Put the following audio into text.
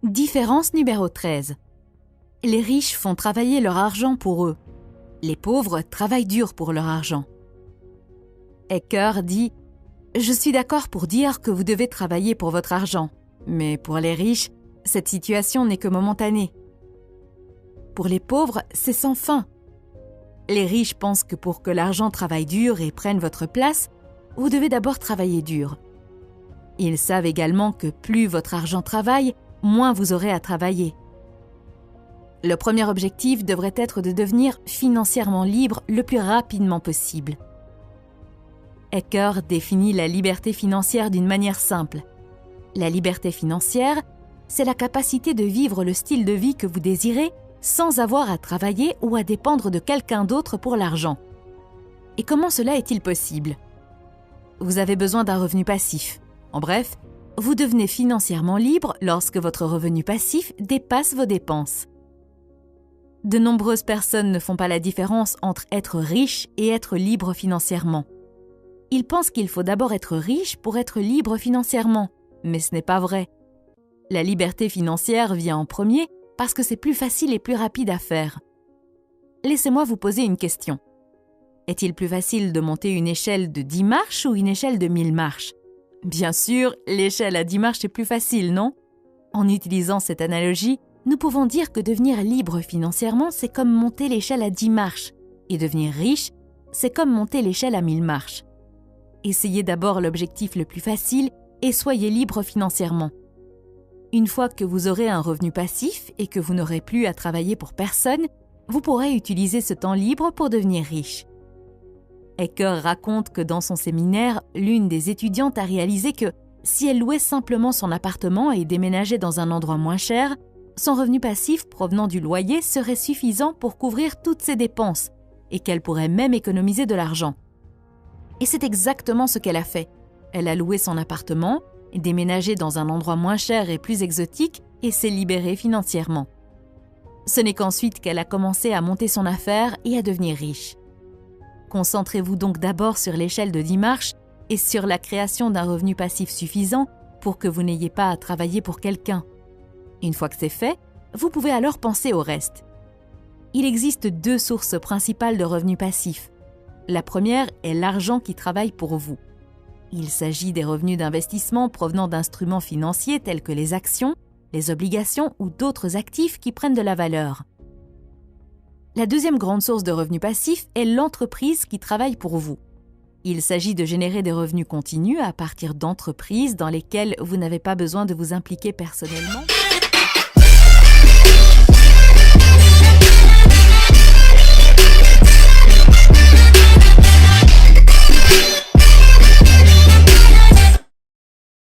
Différence numéro 13. Les riches font travailler leur argent pour eux. Les pauvres travaillent dur pour leur argent. Ecker dit « Je suis d'accord pour dire que vous devez travailler pour votre argent, mais pour les riches, cette situation n'est que momentanée. Pour les pauvres, c'est sans fin. Les riches pensent que pour que l'argent travaille dur et prenne votre place, vous devez d'abord travailler dur. Ils savent également que plus votre argent travaille, moins vous aurez à travailler. Le premier objectif devrait être de devenir financièrement libre le plus rapidement possible. Ecker définit la liberté financière d'une manière simple. La liberté financière, c'est la capacité de vivre le style de vie que vous désirez sans avoir à travailler ou à dépendre de quelqu'un d'autre pour l'argent. Et comment cela est-il possible? Vous avez besoin d'un revenu passif. En bref, vous devenez financièrement libre lorsque votre revenu passif dépasse vos dépenses. De nombreuses personnes ne font pas la différence entre être riche et être libre financièrement. Ils pensent qu'il faut d'abord être riche pour être libre financièrement, mais ce n'est pas vrai. La liberté financière vient en premier parce que c'est plus facile et plus rapide à faire. Laissez-moi vous poser une question. Est-il plus facile de monter une échelle de 10 marches ou une échelle de 1000 marches? Bien sûr, l'échelle à 10 marches est plus facile, non? En utilisant cette analogie, nous pouvons dire que devenir libre financièrement, c'est comme monter l'échelle à 10 marches, et devenir riche, c'est comme monter l'échelle à 1000 marches. Essayez d'abord l'objectif le plus facile et soyez libre financièrement. Une fois que vous aurez un revenu passif et que vous n'aurez plus à travailler pour personne, vous pourrez utiliser ce temps libre pour devenir riche. Ecker raconte que dans son séminaire, l'une des étudiantes a réalisé que si elle louait simplement son appartement et déménageait dans un endroit moins cher, son revenu passif provenant du loyer serait suffisant pour couvrir toutes ses dépenses et qu'elle pourrait même économiser de l'argent. Et c'est exactement ce qu'elle a fait. Elle a loué son appartement, déménagé dans un endroit moins cher et plus exotique et s'est libérée financièrement. Ce n'est qu'ensuite qu'elle a commencé à monter son affaire et à devenir riche. Concentrez-vous donc d'abord sur l'échelle de 10 marches et sur la création d'un revenu passif suffisant pour que vous n'ayez pas à travailler pour quelqu'un. Une fois que c'est fait, vous pouvez alors penser au reste. Il existe 2 sources principales de revenus passifs. La première est l'argent qui travaille pour vous. Il s'agit des revenus d'investissement provenant d'instruments financiers tels que les actions, les obligations ou d'autres actifs qui prennent de la valeur. La deuxième grande source de revenus passifs est l'entreprise qui travaille pour vous. Il s'agit de générer des revenus continus à partir d'entreprises dans lesquelles vous n'avez pas besoin de vous impliquer personnellement.